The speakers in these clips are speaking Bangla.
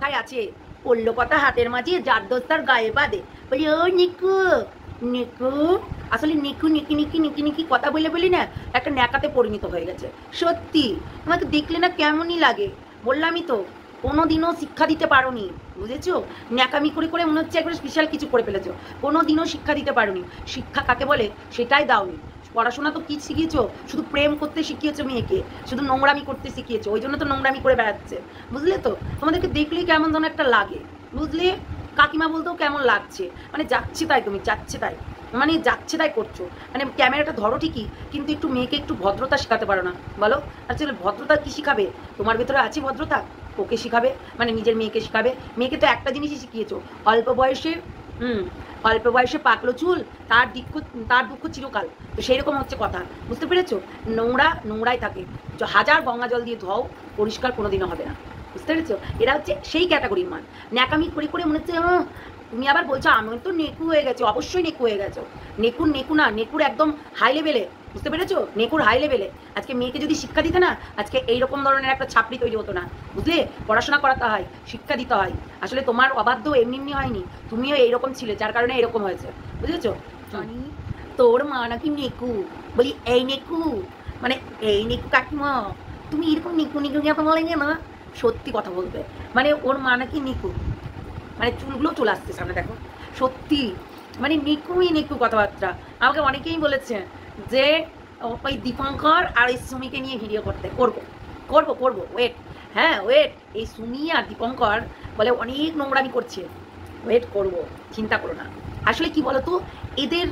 কথায় আছে, পড়লো কথা হাতের মাঝে যার দোষ তার গায়ে বাঁধে। বলি ও নিকু নিকু, আসলে নিকু নিকি নিকি নিকি নিকি কথা বলে বলি না একটা ন্যাকাতে পরিণত হয়ে গেছে। সত্যি তোমাকে দেখলে না কেমনই লাগে, বললামই তো কোনোদিনও শিক্ষা দিতে পারোনি, বুঝেছো? ন্যাকামি করে করে মনে হচ্ছে একবার স্পেশাল কিছু করে ফেলেছো। কোনোদিনও শিক্ষা দিতে পারোনি। শিক্ষা কাকে বলে সেটাই দাওনি। পড়াশোনা তো কি শিখিয়েছো? শুধু প্রেম করতে শিখিয়েছো মেয়েকে, শুধু নোংরামি করতে শিখিয়েছো, ওই জন্য তো নোংরামি করে বেড়াচ্ছে, বুঝলে তো? তোমাদেরকে দেখলেই কেমন যেন একটা লাগে, বুঝলে? কাকিমা বলতেও কেমন লাগছে, মানে যাচ্ছে তাই, তুমি যাচ্ছে তাই, মানে যাচ্ছে তাই করছো। মানে ক্যামেরাটা ধরো ঠিকই, কিন্তু একটু মেয়েকে একটু ভদ্রতা শেখাতে পারো না, বলো? আসলে ভদ্রতা কি শিখাবে? তোমার ভেতরে আছে ভদ্রতা? ওকে শিখাবে, মানে নিজের মেয়েকে শিখাবে? মেয়েকে তো একটা জিনিসই শিখিয়েছো, অল্প বয়সে অল্প বয়সে পাকলো চুল, তার দুঃখ চিরকাল। তো সেই রকম হচ্ছে কথা, বুঝতে পেরেছো? নোংরা নোংরাই থাকে, হাজার গঙ্গা জল দিয়ে ধোও, পরিষ্কার কোনোদিনও হবে না, বুঝতে পেরেছো? এরা হচ্ছে সেই ক্যাটাগরির মান। ন্যাকামি করে করে মনে হচ্ছে তুমি আবার বলছো আমি তো নেকু হয়ে গেছো। অবশ্যই নেকু হয়ে গেছো। নেকু না, নেকুর একদম হাই লেভেলে, বুঝতে পেরেছো? নেকুর হাই লেভেলে। আজকে মেয়েকে যদি শিক্ষা দিতে না, আজকে এইরকম ধরনের একটা ছাপড়ি তৈরি হতো না, বুঝলে? পড়াশোনা করাতে হয়, শিক্ষা দিতে হয়। আসলে তোমার অবাধ্য এমনি এমনি হয়নি, তুমিও এইরকম ছিলে, যার কারণে এরকম হয়েছে, বুঝেছো? জানি তোর মা নাকি নেকু। বলি এই নেকু, মানে এই নেকু কাকিমা, তুমি এরকম নিকু নিকু নিয়ে বলে না, সত্যি কথা বলবে, মানে ওর মা নাকি নিকু, মানে চুলগুলো চলে আসছে সামনে, দেখো সত্যি মানে নিকুই নিকু কথাবার্তা। আমাকে অনেকেই বলেছে যে ওই দীপঙ্কর আর ওই সুমিকে নিয়ে ভিডিও করবো করবো করবো, ওয়েট, হ্যাঁ ওয়েট, এই সুমি আর দীপঙ্কর বলে অনেক নোংরামি করছে, ওয়েট করবো, চিন্তা করো না। আসলে কি বলতো, এদের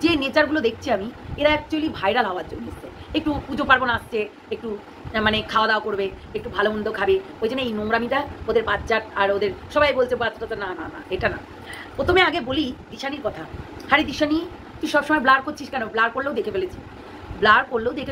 যে নেচারগুলো দেখছি আমি, এরা অ্যাকচুয়ালি ভাইরাল হওয়ার জন্য এসছে। একটু পুজো পার্বণ আসছে, একটু মানে খাওয়া দাওয়া করবে, একটু ভালো মন্দ খাবে, ওই জন্য এই নোংরামিটা ওদের বাচ্চার, আর ওদের সবাই বলছে বাচ্চাটা না না না এটা না। প্রথমে আগে বলি দিশানির কথা। আরে দিশানি, তুই সবসময় ব্লার করছিস কেন? ব্লার করলেও দেখে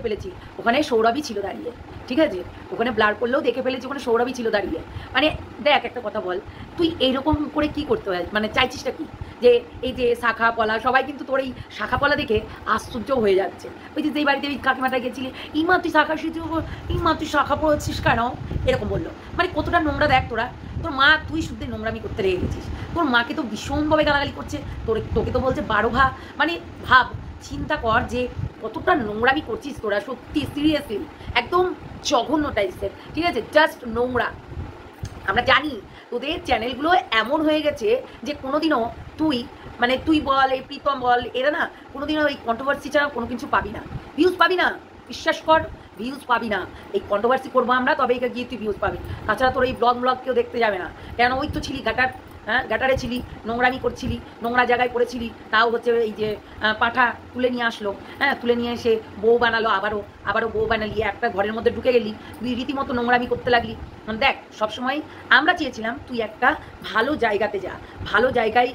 ফেলেছি, ওখানে সৌরভই ছিল দাঁড়িয়ে, ঠিক আছে? ওখানে ব্লার করলেও দেখে ফেলেছি, ওখানে সৌরভই ছিল দাঁড়িয়ে। মানে দেখ একটা কথা বল, তুই এইরকম করে কি করতে হয়, মানে চাইছিসটা কি? যে এই যে শাখা পলা, সবাই কিন্তু তোর এই শাখা পলা দেখে আশ্চর্য হয়ে যাচ্ছে। ওই যে যেই বাড়িতে ওই কাকিমাটা গেছিলি, ইমা তুই শাখা শিখছিস, ইমা তুই শাখা পড়েছিস কেন, এরকম বললো। মানে কতটা নোংরা দেখ তোরা। তোর মা, তুই শুদ্ধ নোংরামি করতে লেগে গেছিস। তোর মাকে তো ভীষণভাবে গালাগালি করছে, তোকে তো বলছে 12 ঘা। মানে ভাব, চিন্তা কর যে কতটা নোংরামি করছিস তোরা, সত্যি সিরিয়াসলি একদম জঘন্য টাইপসের, ঠিক আছে? জাস্ট নোংরা। আমরা জানি তোদের চ্যানেলগুলো এমন হয়ে গেছে যে কোনোদিনও তুই, মানে তুই বল, এই প্রীতম বল, এরা না কোনোদিনও এই কন্ট্রোভার্সি ছাড়া কোনো কিছু পাবি না, ভিউজ পাবি না, বিশ্বাস কর, ভিউজ পাবি না। এই কন্ট্রোভার্সি করবো আমরা, তবে এখানে গিয়ে তুই ভিউজ পাবি। তাছাড়া তোর এই ব্লগ কেউ দেখতে যাবে না, কেন? ওই তো ছিলি ঘাটারে ছিলি, নোংরামি করছিলি, নোংরা জায়গায় পড়েছিলি, তাও হচ্ছে এই যে পাঁঠা তুলে নিয়ে আসলো, তুলে নিয়ে এসে বউ বানালো, আবারও বউ বানালি, একটা ঘরের মধ্যে ঢুকে গেলি, তুই রীতিমতো নোংরামি করতে লাগলি। দেখ, সবসময় আমরা চেয়েছিলাম তুই একটা ভালো জায়গাতে যা, ভালো জায়গায়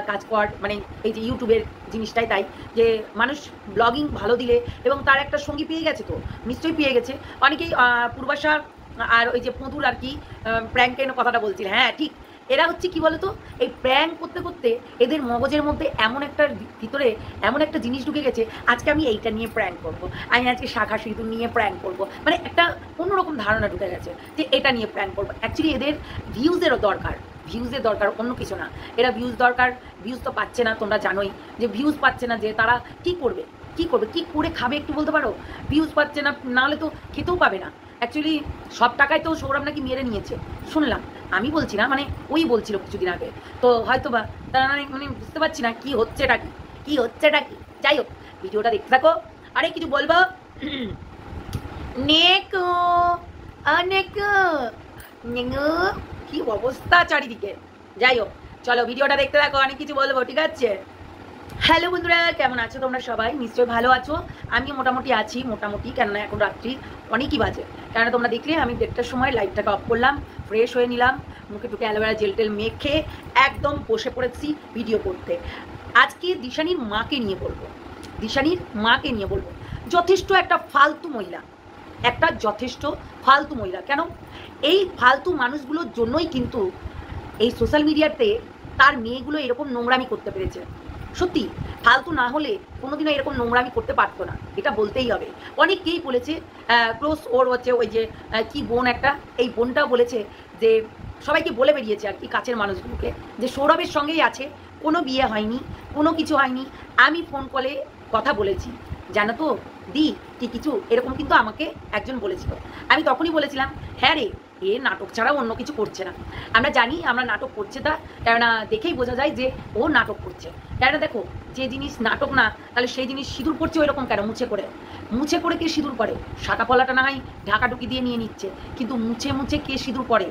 কাজ কর, মানে এই যে ইউটিউবের জিনিসটাই তাই, যে মানুষ ব্লগিং ভালো দিলে, এবং তার একটা সঙ্গী পেয়ে গেছে, তো নিশ্চয়ই পেয়ে গেছে। অনেকেই পূর্বাশা আর ওই যে পুঁতুল আর কি প্র্যাঙ্কের কথাটা বলছিল, হ্যাঁ ঠিক। এরা হচ্ছে কি বলতো, এই প্র্যাঙ্ক করতে করতে এদের মগজের মধ্যে এমন একটা ভিতরে এমন একটা জিনিস ঢুকে গেছে, আজকে আমি এইটা নিয়ে প্র্যাঙ্ক করবো, আমি আজকে শাখা সিঁদুর নিয়ে প্র্যাঙ্ক করবো, মানে একটা অন্যরকম ধারণা ঢুকে গেছে যে এটা নিয়ে প্র্যাঙ্ক করবো। অ্যাকচুয়ালি এদের ভিউজেরও দরকার, ভিউজের দরকার, অন্য কিছু না। এরা ভিউজ দরকার, ভিউজ তো পাচ্ছে না, তোমরা জানোই যে ভিউজ পাচ্ছে না, যে তারা কি করবে, কি করে খাবে একটু বলতে পারো? ভিউজ পাচ্ছে না, নাহলে তো খেতেও পাবে না। অ্যাকচুয়ালি সব টাকায় তো সৌরভ নাকি মেরে নিয়েছে শুনলাম, আমি বলছি না, মানে ওই বলছিল কিছুদিন আগে, তো হয়তো বা তারা মানে বুঝতে পারছি না কি হচ্ছেটা কি হচ্ছেটা কি। যাই হোক, ভিডিওটা দেখতে থাকো। আরে কিছু বলবো? নেকু অনেকু নেকু, কি অবস্থা চারিদিকে। যাই হোক, চলো ভিডিওটা দেখতে থাকো, অনেক কিছু বলবো, ঠিক আছে? হ্যালো বন্ধুরা, কেমন আছো তোমরা? সবাই নিশ্চয়ই ভালো আছো। আমি মোটামুটি আছি, মোটামুটি, কেননা এখন রাত্রি অনেকই বাজে। কেননা তোমরা দেখলে আমি 1:30টার সময় লাইটটাকে অফ করলাম, ফ্রেশ হয়ে নিলাম, মুখে টুকে অ্যালোভেরা জেল টেল মেখে একদম বসে পড়েছি ভিডিও করতে। আজকে দিশানির মাকে নিয়ে বলবো, যথেষ্ট একটা ফালতু মহিলা, কেন? এই ফালতু মানুষগুলোর জন্যই কিন্তু এই সোশ্যাল মিডিয়াতে তার মেয়েগুলো এরকম নোংরামি করতে পেরেছে। সত্যি, ফালতু না হলে কোনোদিনও এরকম নোংরামি করতে পারতো না, এটা বলতেই হবে। অনেকেই বলেছে, ক্লোজ ওর হচ্ছে ওই যে কি বোন একটা, এই বোনটাও বলেছে যে সবাইকে বলে বেরিয়েছে আর কি, কাছের মানুষগুলোকে, যে সৌরভের সঙ্গেই আছে, কোনো বিয়ে হয়নি, কোনো কিছু হয়নি। আমি ফোন কলে কথা বলেছি, জানো তো দি কি কিছু এরকম কিন্তু আমাকে একজন বলেছিল। আমি তখনই বলেছিলাম হ্যাঁ রে, এ নাটক ছাড়া অন্য কিছু করছে না। আমরা জানি আমরা নাটক করছে, তা কেননা দেখেই বোঝা যায় যে ও নাটক করছে। কেননা দেখো, যে জিনিস নাটক না, তাহলে সেই জিনিস সিঁদুর পড়ছে ওই রকম কেন? মুছে করে কে সিঁদুর পরে? শাঁকা পলাটা না হয় ঢাকাঢুকি দিয়ে নিয়ে নিচ্ছে, কিন্তু মুছে মুছে কে সিঁদুর পরে?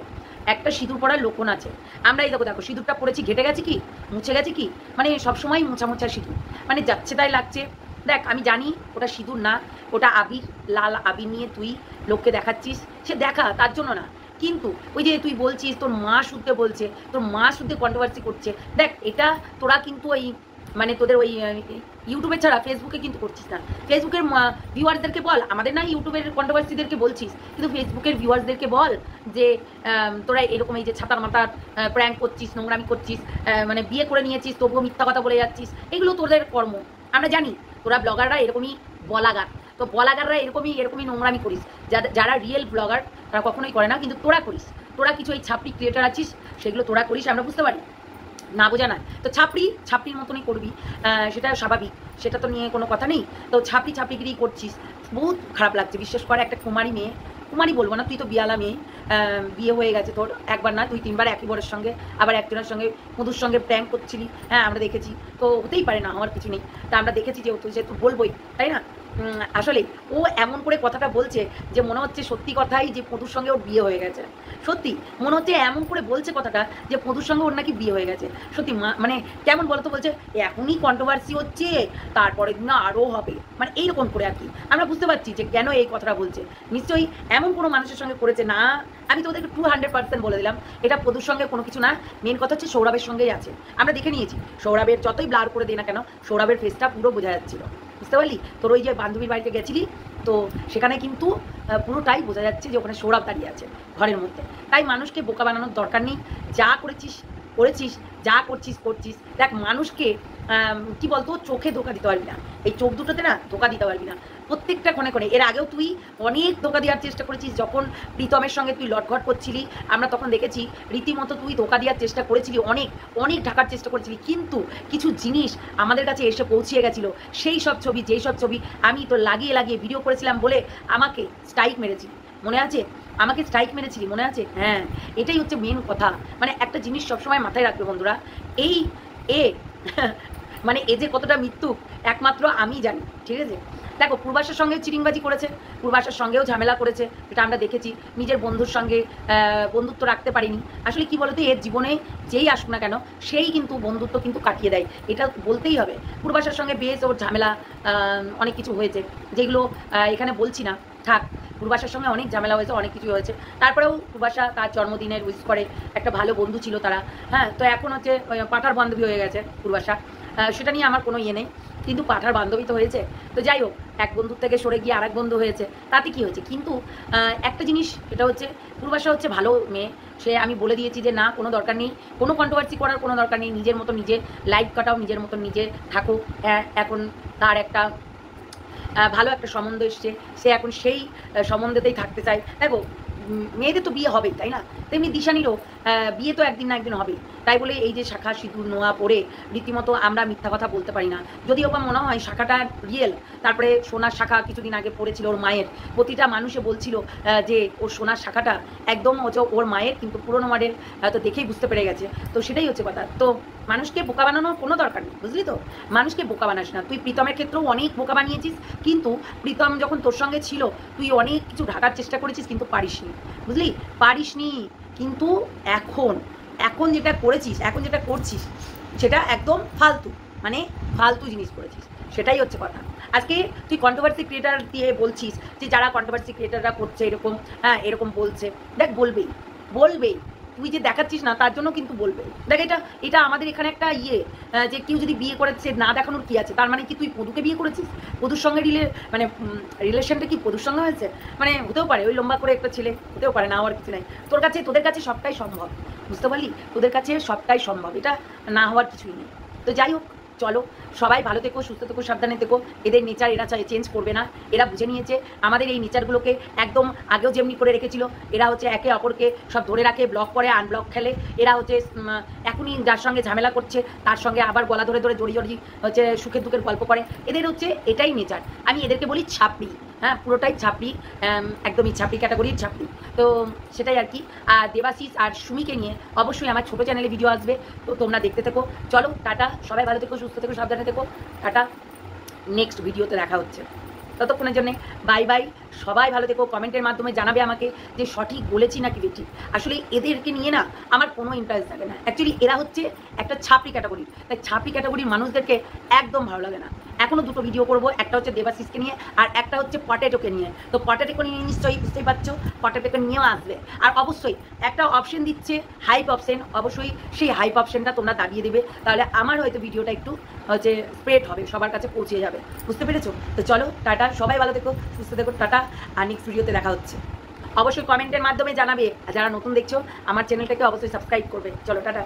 একটা সিঁদুর পড়ার লক্ষণ আছে। আমরা এই দেখো সিঁদুরটা পড়েছি, ঘেটে গেছে কি, মুছে গেছে কি, মানে সবসময় মোছা মোছা সিঁদুর, মানে যাচ্ছে তাই লাগছে। দেখ আমি জানি ওটা সিঁদুর না, ওটা আবির, লাল আবির নিয়ে তুই লোককে দেখাচ্ছিস, সে দেখা, তার জন্য না। কিন্তু ওই যে তুই বলছিস তোর মা শুদ্ধে বলছে, তোর মা শুদ্ধে কন্ট্রোভার্সি করছে, দেখ এটা তোরা কিন্তু ওই মানে তোদের ওই ইউটিউবে ছাড়া ফেসবুকে কিন্তু করছিস না। ফেসবুকের ভিউয়ার্সদেরকে বল, আমাদের না ইউটিউবের কন্ট্রোভার্সিদেরকে বলছিস, কিন্তু ফেসবুকের ভিউয়ার্সদেরকে বল যে তোরা এরকম এই যে ছাতার মাথার প্র্যাঙ্ক করছিস, নোংরামি করছিস, মানে বিয়ে করে নিয়েছিস তবুও মিথ্যা কথা বলে যাচ্ছিস, এগুলো তোদের কর্ম। আমরা জানি তোরা ব্লগাররা এরকমই বলাগার, তো বলাগাররা এরকমই নোংরামি করিস। যারা রিয়েল ব্লগার তারা কখনোই করে না, কিন্তু তোরা করিস। তোরা কিছু এই ছাপড়ি ক্রিয়েটার আছিস, সেগুলো তোরা করিস, আমরা বুঝতে পারি, না বোঝা নয়। তো ছাপড়ির মতনই করবি, সেটা স্বাভাবিক, সেটা তো নিয়ে কোনো কথা নেই। তো ছাপড়িগিরি করছিস, বহুত খারাপ লাগছে। বিশেষ করে একটা কুমারী মেয়ে, কুমারী বলবো না, তুই তো বিয়ালা মেয়ে, বিয়ে হয়ে গেছে তোর, একবার না তুই 3বার একই বরের সঙ্গে, আবার একজনের সঙ্গে মধুর সঙ্গে প্র্যাঙ্ক করছিলি, হ্যাঁ আমরা দেখেছি। তো হতেই পারে না, আমার কিছু নেই, তা আমরা দেখেছি যেহেতু বলবোই, তাই না? আসলে ও এমন করে কথাটা বলছে যে মনে হচ্ছে সত্যি কথাই যে পদুর সঙ্গে ওর বিয়ে হয়ে গেছে। সত্যি মনে হচ্ছে এমন করে বলছে কথাটা যে পদুর সঙ্গে ওর নাকি বিয়ে হয়ে গেছে। সত্যি মানে কেমন বলতো, বলছে এখনই কন্ট্রোভার্সি হচ্ছে, তারপরে দিন আরও হবে, মানে এইরকম করে আর কি। আমরা বুঝতে পারছি যে কেন এই কথাটা বলছে। নিশ্চয়ই এমন কোনো মানুষের সঙ্গে করেছে না। আমি তো ওদেরকে 200% বলে দিলাম এটা পদুর সঙ্গে কোনো কিছু না। মেন কথা হচ্ছে সৌরভের সঙ্গেই আছে। আমরা দেখে নিয়েছি, সৌরভের যতই ব্লার করে দিই না কেন, সৌরভের ফেসটা পুরো বোঝা যাচ্ছিল, বুঝতে পারলি? তোর ওই যে বান্ধবীর বাড়িতে গেছিলি, তো সেখানে কিন্তু পুরোটাই বোঝা যাচ্ছে যে ওখানে সৌরভ দাঁড়িয়ে আছে ঘরের মধ্যে। তাই মানুষকে বোকা বানানোর দরকার নেই, যা করেছিস, যা করছিস। দেখ মানুষকে কি বলতো, চোখে ধোকা দিতে পারবি না, এই চোখ দুটোতে না ধোকা দিতে পারবি না। প্রত্যেকটা ক্ষণে এর আগেও তুই অনেক ধোকা দেওয়ার চেষ্টা করেছিস। যখন প্রীতমের সঙ্গে তুই লটঘট করছিলি, আমরা তখন দেখেছি রীতিমতো তুই ধোকা দেওয়ার চেষ্টা করেছিলি, অনেক ঢাকার চেষ্টা করেছিলি, কিন্তু কিছু জিনিস আমাদের কাছে এসে পৌঁছিয়ে গেছিলো। যেই সব ছবি আমি তো লাগিয়ে ভিডিও করেছিলাম বলে আমাকে স্ট্রাইক মেরেছিলি, মনে আছে? আমাকে স্ট্রাইক মেরেছিলি, মনে আছে? হ্যাঁ, এটাই হচ্ছে মেন কথা। মানে একটা জিনিস সবসময় মাথায় রাখবে বন্ধুরা, মানে এ যে কতটা মৃত্যু একমাত্র আমি জানি, ঠিক আছে? দেখো পূর্বাশার সঙ্গে চিটিংবাজি করেছে, পূর্বাশার সঙ্গেও ঝামেলা করেছে, এটা আমরা দেখেছি। নিজের বন্ধুর সঙ্গে বন্ধুত্ব রাখতে পারিনি। আসলে কি বলতো, এর জীবনে যেই আসুক না কেন সেই কিন্তু বন্ধুত্ব কিন্তু কাটিয়ে দেয়, এটা বলতেই হবে। পূর্বাশার সঙ্গে বেশ ওর ঝামেলা অনেক কিছু হয়েছে, যেগুলো এখানে বলছি না, থাক। পূর্বাশার সঙ্গে অনেক ঝামেলা হয়েছে, অনেক কিছু হয়েছে। তারপরেও পূর্বাশা তার জন্মদিনের উইশ করে, একটা ভালো বন্ধু ছিল তারা, হ্যাঁ। তো এখন হচ্ছে পাঠার বান্ধবী হয়ে গেছে পূর্বাশা, সেটা নিয়ে আমার কোনো ইয়ে নেই, কিন্তু পাঠার বান্ধবী তো হয়েছে। তো যাই হোক, এক বন্ধুর থেকে সরে গিয়ে আরেক বন্ধু হয়েছে, তাতে কি হয়েছে? কিন্তু একটা জিনিস, এটা হচ্ছে পূর্বাশা হচ্ছে ভালো মেয়ে, সে আমি বলে দিয়েছি যে না, কোনো দরকার নেই, কোনো কন্ট্রোভার্সি করার কোনো দরকার নেই, নিজের মতো নিজে লাইফ কাটাও, নিজের মতো নিজে থাকো। এখন তার একটা ভালো একটা সম্বন্ধ এসছে, সে এখন সেই সম্বন্ধেতেই থাকতে চায়। দেখো মেয়েদের তো বিয়ে হবেই, তাই না? তেমনি দিশানিরও বিয়ে তো একদিন না একদিন হবেই। তাই বলে এই যে শাখা সিঁদুর নোয়া পরে রীতিমতো আমরা মিথ্যা কথা বলতে পারি না। যদিও বা মনে হয় শাখাটা রিয়েল। তারপরে সোনার শাখা কিছুদিন আগে পড়েছিল ওর মায়ের, প্রতিটা মানুষে বলছিল যে ওর সোনার শাখাটা একদম হচ্ছে ওর মায়ের, কিন্তু পুরোনো মডেল তো দেখেই বুঝতে পেরে গেছে। তো সেটাই হচ্ছে কথা। তো মানুষকে বোকা বানানোর কোনো দরকার নেই, বুঝলি তো? মানুষকে বোকা বানাস না। তুই প্রীতমের ক্ষেত্রেও অনেক বোকা বানিয়েছিস, কিন্তু প্রীতম যখন তোর সঙ্গে ছিল তুই অনেক কিছু ঢাকার চেষ্টা করেছিস, কিন্তু পারিসনি, বুঝলি? পারিসনি। কিন্তু এখন যেটা করেছিস, এখন যেটা করছিস, সেটা একদম ফালতু, মানে ফালতু জিনিস করেছিস, সেটাই হচ্ছে কথা। আজকে তুই কন্ট্রোভার্সি ক্রিয়েটার দিয়ে বলছিস যে যারা কন্ট্রোভার্সি ক্রিয়েটাররা করছে এরকম, হ্যাঁ এরকম বলছে, দেখ বলবেই তুই যে দেখাচ্ছিস না তার জন্য কিন্তু বলবে। দেখ এটা আমাদের এখানে একটা যে কেউ যদি বিয়ে করেছে না দেখানোর কি আছে? তার মানে কি তুই পদুকে বিয়ে করেছিস? পদুর সঙ্গে রিলেশনটা কি পদুর সঙ্গে হয়েছে? মানে হতেও পারে, ওই লম্বা করে একটা ছেলে, হতেও পারে, না হওয়ার কিছু নাই। তোদের কাছে সবটাই সম্ভব, বুঝতে পারলি? তোদের কাছে সবটাই সম্ভব, এটা না হওয়ার কিছুই নেই। তো যাই হোক, চলো সবাই ভালো থেকো, সুস্থ থেকো, সাবধানে থেকো। এদের নেচার এরা চেঞ্জ করবে না, এরা বুঝে নিয়েছে আমাদের এই নেচারগুলোকে একদম আগেও যেমনি করে রেখেছিল। এরা হচ্ছে একে অপরকে সব ধরে রাখে, ব্লক করে, আনব্লক খেলে। এরা হচ্ছে এখনই যার সঙ্গে ঝামেলা করছে তার সঙ্গে আবার গলা ধরে ধরে জড়িয়ে হচ্ছে সুখের দুঃখের গল্প করে। এদের হচ্ছে এটাই নেচার। আমি এদেরকে বলি ছাপড়ি, হ্যাঁ পুরোটাই ছাপড়ি, একদমই ছাপড়ি ক্যাটাগরির ছাপড়ি। তো সেটাই আর কি। আর দেবাশিস আর সুমিকে নিয়ে অবশ্যই আমার ছোটো চ্যানেলে ভিডিও আসবে, তো তোমরা দেখতে থেকো। চলো টাটা, সবাই ভালো থেকো, সুস্থ থেকো, সাবধানে থেকো। টাটা, নেক্সট ভিডিওতে দেখা হচ্ছে। ততক্ষণের জন্যে বাই বাই। সবাই ভালো থেকো। কমেন্টের মাধ্যমে জানাবে আমাকে যে সঠিক বলেছি নাকি বেঠিক। আসলে এদেরকে নিয়ে না আমার কোনো ইন্টারেস্ট থাকে না। অ্যাকচুয়ালি এরা হচ্ছে একটা ছাপড়ি ক্যাটাগরি, তাই ছাপড়ি ক্যাটাগরির মানুষদেরকে একদম ভালো লাগে না। এখনও দুটো ভিডিও করবো, একটা হচ্ছে দেবাশিসকে নিয়ে আর একটা হচ্ছে পটেটোকে নিয়ে। তো পটেটোকে নিয়ে নিশ্চয়ই বুঝতেই পারছো, পটেটোকে নিয়েও আসবে। আর অবশ্যই একটা অপশন দিচ্ছে হাইপ অপশন, অবশ্যই সেই হাইপ অপশনটা তোমরা দাবিয়ে দেবে, তাহলে আমার হয়তো ভিডিওটা একটু হচ্ছে স্প্রেড হবে, সবার কাছে পৌঁছে যাবে। বুঝতে পেরেছো? তো চলো টাটা, সবাই ভালো থেকো, সুস্থ থেকো, টাটা। আর নেক্সট ভিডিওতে দেখা হচ্ছে। অবশ্যই কমেন্টের মাধ্যমে জানাবে, আর যারা নতুন দেখছো আমার চ্যানেলটাকে অবশ্যই সাবস্ক্রাইব করবে। চলো টাটা।